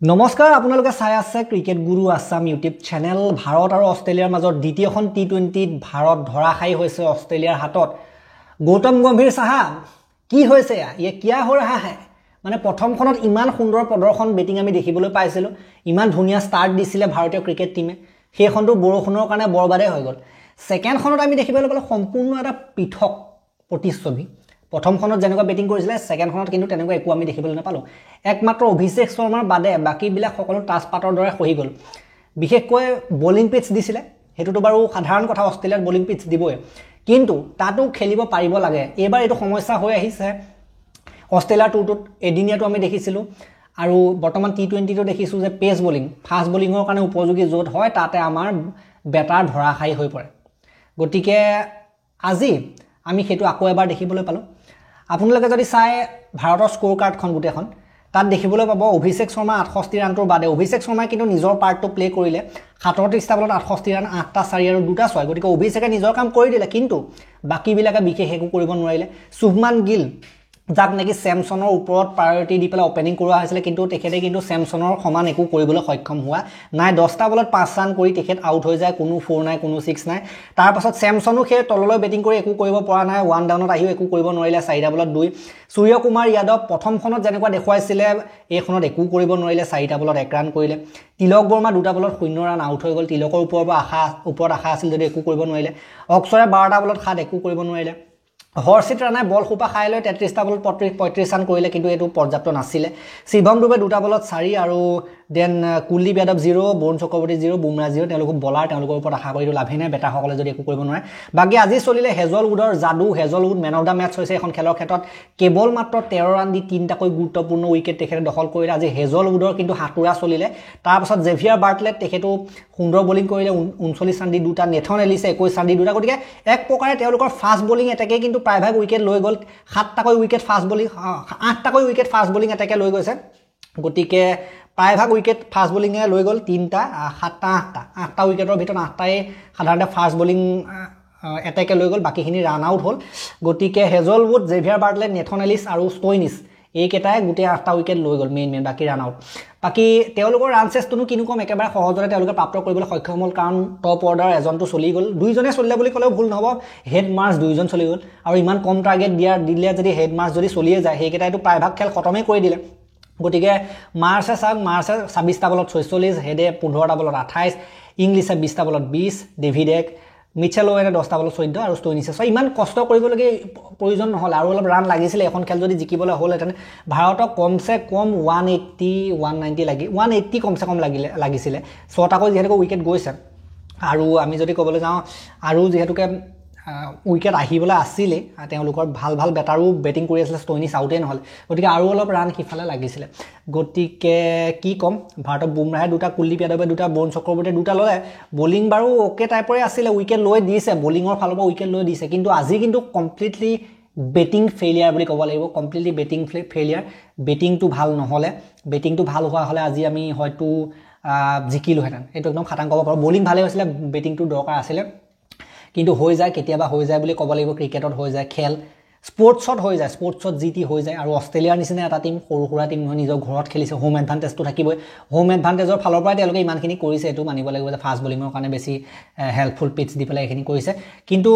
নমস্কাৰ আপোনালোকে চাই আছে ক্ৰিকেট গুৰু আছাম ইউটিউব চেনেল ভাৰত আৰু অষ্ট্ৰেলিয়াৰ মাজৰ দ্বিতীয়খন টি20ত ভাৰত ধৰাশায়ী হৈছে অষ্ট্ৰেলিয়াৰ হাতত গৌতম গম্ভীৰ সাহাব কি হৈছে ইয়ে কিয়া হৈ ৰহা হে মানে প্ৰথমখনত ইমান সুন্দৰ প্ৰদৰ্শন বেটিং আমি দেখিবলৈ পাইছিল ইমান ধুনিয়া ষ্টাৰ্ট দিছিলে ভাৰতীয় ক্ৰিকেট টিমে সেইখনটো বৰষুণৰ কাৰণে বৰবাদে হৈ গল সেকেন্ডখনত আমি দেখিবলৈ পালো সম্পূৰ্ণ এটা পৃথক প্ৰতিচ্ছবি প্ৰথমখনত যেনেকুৱা বেটিং কৰিছিলে সেকেন্ডখনত কিন্তু তেনেকুৱা একো আমি দেখিবলৈ নাপালো একমাত্ৰ অভিষেক শৰ্মাৰ বাদে বাকি বিলাক সকলো টাচ পাটৰ দৰে হৈ গল বিশেষকৈ বোলিং পিচ দিছিলে হেতুটো বাৰু সাধাৰণ কথা অষ্ট্ৰেলিয়াৰ বোলিং পিচ দিবই কিন্তু তাতো খেলিব পাৰিব লাগে এবাৰ এটো সমস্যা হৈ আহিছে অষ্ট্ৰেলিয়াৰ টুটুত এদিনিয়াটো আমি দেখিছিলো আৰু বৰ্তমান টি20 তো দেখিছো যে পেস বোলিং ফাষ্ট বোলিংৰ কাৰণে উপযোগী য'ত হয় তাতে আমাৰ বেটাৰ ধৰাশায়ী হৈ পৰে গতিকে আজি আমি হেতু আকৌ এবাৰ দেখিবলৈ পালো আপোনালোকে যদি চাই ভাৰতৰ স্কোৰ কাৰ্ডখন গুটেখন তাত দেখিবলৈ পাব অভিষেক শৰ্মা 68 ৰানটোৰ বাদে অভিষেক শৰ্মা কিন্তু নিজৰ পাৰ্টটো প্লে কৰিলে 37টা বলত 68 ৰান 8টা 4 আৰু 2টা 6 গতিকে অভিষেকে নিজৰ কাম কৰি দিলে কিন্তু বাকি বিলাকে বিশেষ একো কৰিব নোৱাৰিলে শুভমান গিল যাক নেকি স্যামসনৰ ওপৰত প্ৰায়োৰিটি দি পেলাই ওপেনিং কৰোৱা হৈছিল কিন্তু তেখেতে কিন্তু স্যামসনৰ সমান একো কৰিবলৈ সক্ষম হোৱা নাই 10টা বলত 5 ৰান কৰি তেখেত আউট হৈ যায় কোনো 4 নাই কোনো 6 নাই তাৰ পাছত স্যামসনো সেই তললৈ বেটিং কৰি একো কৰিব পৰা নাই ওৱান ডাউনত আহিও একো কৰিব নোৱাৰিলে 4টা বলত 2 সূৰ্য কুমাৰ যাদৱ প্ৰথমখনত যেনেকুৱা দেখুৱাইছিলে এইখনত একো কৰিব নোৱাৰিলে 4টা বলত 1 ৰান কৰিলে তিলক বৰ্মা 2টা বলত 0 ৰান আউট হৈ গল তিলকৰ ওপৰত আশা আছিল যদি একো কৰিব নোৱাৰিলে অক্ষৰে 12টা বলত 7 একো কৰিব নোৱাৰিলে হৰ্ষিত ৰাণাই বল খুপা খাই লৈ 33টা বলত 35 ৰান কৰিলে কিন্তু এটো পৰ্যাপ্ত নাছিলে শিৱম দুবে 2টা বলত 4 আৰু দেন কুলদীপ যাদৱ 0 বৰুণ চক্ৰৱৰ্তী 0 বুমৰা 0 তেওঁলোক বলাৰ তেওঁলোকৰ ওপৰত আশা কৰিটো লাভে নাই বেটা সকলে যদি একো কৰিব নোৱাৰে বাকি আজি চলিলে হেজলউডৰ যাদু Hazlewood man of the match হৈছে এখন খেলৰ ক্ষেত্ৰত কেৱল মাত্ৰ 13 ৰান দি 3টাকৈ গুৰুত্বপূৰ্ণ উইকেট তেখেতে দখল কৰিলে আজি হেজলউডৰ কিন্তু হাতুৰা চলিলে তাৰ পাছত জেভিয়াৰ বাৰ্টলেট তেখেতো সুন্দৰ বোলিং কৰিলে 39 ৰান দি 2টা নেথন এলিছে 21 ৰান দি 2টা গতিকে এক প্ৰকাৰে তেওঁলোকৰ ফাষ্ট বোলিং এটাকে কিন্তু প্ৰায়ভাগ উইকেট লৈ গল 7টাকৈ উইকেট ফাষ্ট বোলিং 8টাকৈ উইকেট ফাষ্ট বোলিং এটাকে লৈ গৈছে গতিকে প্ৰায়ভাগ উইকেট ফাষ্ট বোলিং এ লৈ গল 3টা 7টা 8টা উইকেটৰ ভিতৰত 8টাই সাধাৰণতে ফাষ্ট বোলিং এটাকে লৈ গল বাকিখিনি ৰান আউট হল গতিকে Hazlewood Xavier Bartlett Nathan Ellis আৰু ষ্টোইনিছ এই কেটাই গুটে 8টা উইকেট লৈ গল মেইন বাকি ৰান আউট বাকি তেওঁলোকৰ ৰান চেষ্টনো কিনো কম একেবাৰে সহজতে তেওঁলোকে প্ৰাপ্ত কৰিবলৈ সক্ষম হ'ল কাৰণ টপ অৰ্ডাৰ এজনটো চলি গল দুইজনে চলিলে বুলি ক'লেও ভুল নহব হেড মাৰ্চ দুইজন চলি গল আৰু ইমান কম টাৰ্গেট দিলে যদি হেড মাৰ্চ যদি চলিয়ে যায় সেই কেটাইটো প্ৰায়ভাগ খেল খতমে কৰি দিলে গতিকে মাৰ্চে 26টা বলত 46 হেডে 15টা বলত 28 ইংলিছে 20টা বলত 20 ডেভিডেক মিচেল ওৱেনে 10টা বলত 14 আৰু ষ্টোইনিছে ইমান কষ্ট কৰিবলগে প্ৰয়োজন নহল আৰু অলপ ৰান লাগিছিল এখন খেল যদি জিকিবলৈ হ'লহেতেন ভাৰতক কমসে কম 180 190 লাগি 180 কমসে কম লাগিছিলে 6টাকৈ যেহেতু উইকেট গৈছে আৰু আমি যদি ক'বলৈ যাওঁ আৰু যেহেতুকে উইকেট আহিবলৈ আছিল তেওঁলোকৰ ভাল বেটাৰো বেটিং কৰি আছিল ষ্টোইনিছ আউটে নহল গতিকে আৰু অলপ ৰান হিফালে লাগিছিল গতিকে কি কম ভাৰতক বুমৰাহে 2টা কুলদীপ যাদৱে 2টা বৰুণ চক্ৰৱৰ্তীয়ে 2টা ললে বোলিং বাৰু ওকে টাইপৰে আছিল উইকেট লৈ দিছে বোলিংৰ ফালৰ পৰা উইকেট লৈ দিছে কিন্তু আজি কিন্তু কমপ্লিটলি বেটিং ফেইলিয়াৰ বুলি ক'ব লাগিব কমপ্লিটলি বেটিং ফেইলিয়াৰ বেটিংটো ভাল নহলে বেটিংটো ভাল হোৱা হলে আজি আমি হয়তো জিকিলোহেতেন এটো একদম খাটাং ক'ব পাৰো বোলিং ভালে হৈছিল বেটিংটো দৰকাৰ আছিল কিন্তু হৈ যায় কেতিয়াবা হৈ যায় বুলি ক'ব লাগিব ক্ৰিকেটত হৈ যায় খেল স্পৰ্টছত হৈ যায় স্পৰ্টছত জিটি হৈ যায় আৰু অষ্ট্ৰেলিয়াৰ নিচিনা এটা টিম সৰুখুৰা টিম নহয় নিজৰ ঘৰত খেলিছে হোম এডভান্টেজটো থাকিবই হোম এডভান্টেজৰ ফালৰ পৰা তেওঁলোকে ইমানখিনি কৰিছে এটো মানিব লাগিব যে ফাষ্ট বোলিংৰ কাৰণে বেছি হেল্পফুল পিচ দি পেলাই এখিনি কৰিছে কিন্তু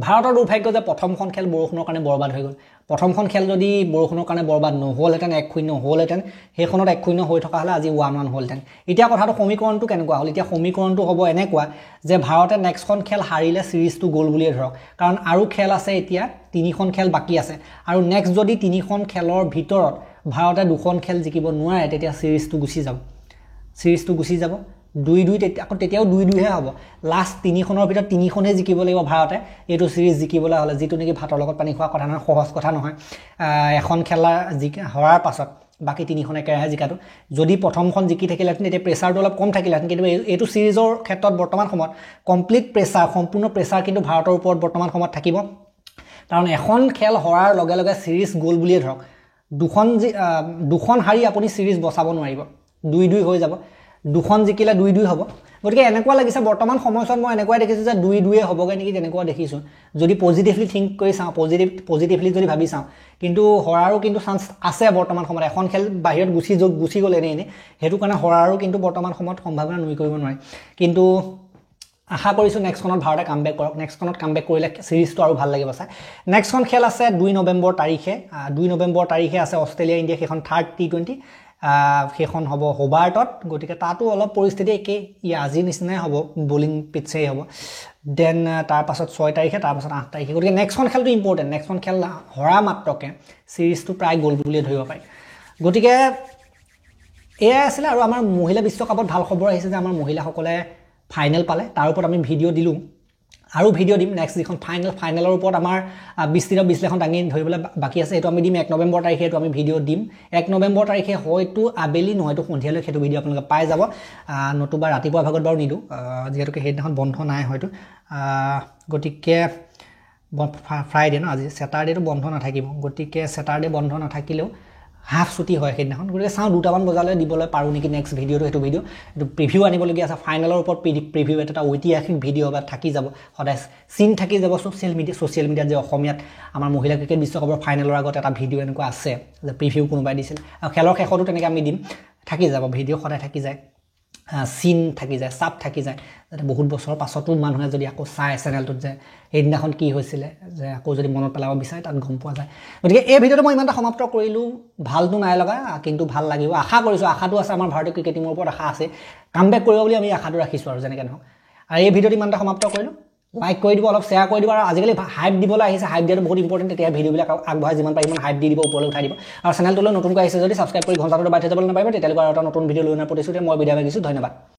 ভাৰতৰ দুৰ্ভাগ্য যে প্ৰথমখন খেল বৰষুণৰ কাৰণে বৰবাদ হৈ গল প্ৰথমখন খেল যদি বৰষুণৰ কাৰণে বৰবাদ নহলহেতেন 1-0 হলহেতেন হেখনত 1-0 হৈ থকা হলে আজি 1-1 হলহেতেন এতিয়া কথাটো সমীকৰণটো কেনেকুৱা হল এতিয়া সমীকৰণটো হ'ব এনেকুৱা যে ভাৰতে নেক্সটখন খেল হাৰিলে সিৰিজটো গ'ল বুলিয়ে ধৰক কাৰণ আৰু খেল আছে এতিয়া 3খন খেল বাকি আছে আৰু নেক্সট যদি 3খন খেলৰ ভিতৰত ভাৰতে 2খন খেল জিকিব নোৱাৰে তেতিয়া সিৰিজটো গুচি যাব 2-2 আকৌ তেতিয়াও 2-2 হে হ'ব লাষ্ট 3খনৰ ভিতৰত 3খনে জিকিব লাগিব ভাৰতে এটো সিৰিজ জিকিবলৈ হলে যেটো নেকি ভাতৰ লগত পানী খোৱা কথা নহয় সহজ কথা নহয় এখন খেলা হৰাৰ পাছত বাকি 3খন একেৰাহে জিকাটো যদি প্ৰথমখন জিকি থাকিলেহেঁতেন তেতিয়া প্ৰেছাৰটো অলপ কম থাকিলেহেঁতেন কিন্তু এটো সিৰিজৰ ক্ষেত্ৰত বৰ্তমান সময়ত কমপ্লিট প্ৰেছাৰ সম্পূৰ্ণ প্ৰেছাৰ কিন্তু ভাৰতৰ ওপৰত বৰ্তমান সময়ত থাকিব কাৰণ এখন খেল হৰাৰ লগে লগে সিৰিজ গ'ল বুলিয়ে ধৰক দুখন হাৰি আপুনি সিৰিজ বচাব নোৱাৰিব 2-2 হৈ যাব দুখন জিকিলে 2-2 হ'ব গতিকে এনেকুৱা লাগিছে বৰ্তমান সময়ছোৱাত মই এনেকুৱা দেখিছোঁ যে 2-2 হ'বগে নেকি তেনেকুৱা দেখিছোঁ যদি পজিটিভলি থিংক কৰি চাওঁ পজিটিভলি যদি ভাবি চাওঁ কিন্তু হৰাৰো কিন্তু চান্স আছে বৰ্তমান সময়ত এখন খেল বাহিৰত গুচি গ'ল এনে সেইটো কাৰণে হৰাৰো কিন্তু বৰ্তমান সময়ত সম্ভাৱনা নুই কৰিব নোৱাৰি কিন্তু আশা কৰিছোঁ নেক্সটখনত ভাৰতে কামবেক কৰক নেক্সটখনত কামবেক কৰিলে সিৰিজটো আৰু ভাল লাগিব চাই নেক্সটখন খেল আছে 2 নৱেম্বৰ তাৰিখে আছে অষ্ট্ৰেলিয়া ইণ্ডিয়া সেইখন থাৰ্ড টি20 সেইখন হ'ব হোবাৰ্টত গতিকে তাতো অলপ পৰিস্থিতি একেই আজিৰ নিচিনাই হ'ব বলিং পিটছেই হ'ব দেন তাৰ পাছত 6 তাৰিখে তাৰ পাছত 8 তাৰিখে গতিকে নেক্সটখন খেলটো ইম্পৰ্টেণ্ট নেক্সটখন খেল হৰা মাত্ৰকে সিৰিজটো প্ৰায় গ'ল বুলিয়ে ধৰিব পাৰি গতিকে এয়াই আছিলে আৰু আমাৰ মহিলা বিশ্বকাপত ভাল খবৰ আহিছে যে আমাৰ মহিলাসকলে ফাইনেল পালে তাৰ ওপৰত আমি ভিডিঅ' দিলোঁ আৰু ভিডিঅ' দিম নেক্সট যিখন ফাইনেলৰ ওপৰত আমাৰ বিস্তৃত বিশ্লেষণ দাঙি ধৰিবলৈ বাকী আছে এইটো আমি দিম 1 নৱেম্বৰ তাৰিখে এইটো আমি ভিডিঅ' দিম 1 নৱেম্বৰ তাৰিখে হয়তো আবেলি নহয়তো সন্ধিয়ালৈ সেইটো ভিডিঅ' আপোনালোকে পাই যাব নতুবা ৰাতিপুৱা ভাগত বাৰু নিদিওঁ যিহেতুকে সেইদিনাখন বন্ধ নাই হয়তো গতিকে ফ্ৰাইডে ন আজি ছেটাৰডেটো বন্ধ নাথাকিব গতিকে ছেটাৰডে বন্ধ নাথাকিলেও হাফ ছুটি হয় সেইদিনাখন গতিকে চাওঁ 2টামান বজালৈ দিবলৈ পাৰোঁ নেকি নেক্সট ভিডিঅ'টো সেইটো প্ৰিভিউ আনিবলগীয়া আছে ফাইনেলৰ ওপৰত প্ৰিভিউ এটা ঐতিহাসিক ভিডিঅ' বা থাকি যাব সদায় চিন থাকি যাব ছ'চিয়েল মিডিয়াত যে অসমীয়াত আমাৰ মহিলা ক্ৰিকেট বিশ্বকাপৰ ফাইনেলৰ আগত এটা ভিডিঅ' এনেকুৱা আছে যে প্ৰিভিউ কোনোবাই দিছিল আৰু খেলৰ শেষতো তেনেকৈ আমি দিম থাকি যাব ভিডিঅ' সদায় থাকি যায় চিন থাকি যায় চাপ থাকি যায় যাতে বহুত বছৰৰ পাছতো মানুহে যদি আকৌ চায় চেনেলটোত যে সেইদিনাখন কি হৈছিলে যে আকৌ যদি মনত পেলাব বিচাৰে তাত গম পোৱা যায় গতিকে এই ভিডিঅ'টো মই ইমানটা সমাপ্ত কৰিলোঁ ভালটো নাই লগা কিন্তু ভাল লাগিব আশা কৰিছোঁ আশাটো আছে আমাৰ ভাৰতীয় ক্ৰিকেট টীমৰ ওপৰত আশা আছে কামবেক কৰিব বুলি আমি আশাটো ৰাখিছোঁ আৰু যেনেকৈ নহওক আৰু এই ভিডিঅ'টো ইমানটা সমাপ্ত কৰিলোঁ লাইক কৰি দিব অলপ শ্বেয়াৰ কৰি দিব আৰু আজিকালি হাইপ দিবলৈ আহিছে হাইপ দিয়াটো বহুত ইম্পৰ্টেণ্ট তেতিয়া ভিডিঅ'বিলাক আগবঢ়াই যিমান পাৰিব হাইপ দি দিব ওপৰলৈ উঠাই দিব আৰু চেনেলটোলৈ নতুনকৈ আহিছে যদি ছাবস্ক্ৰাইব কৰি ঘণ্টাটো বাই থৈ যাবলৈ নাপাৰিব তেতিয়ালৈকে আৰু এটা নতুন ভিডিঅ' লৈ অনাৰ প্ৰতিশ্ৰুতিৰে মই বিদায় মাগিছোঁ ধন্যবাদ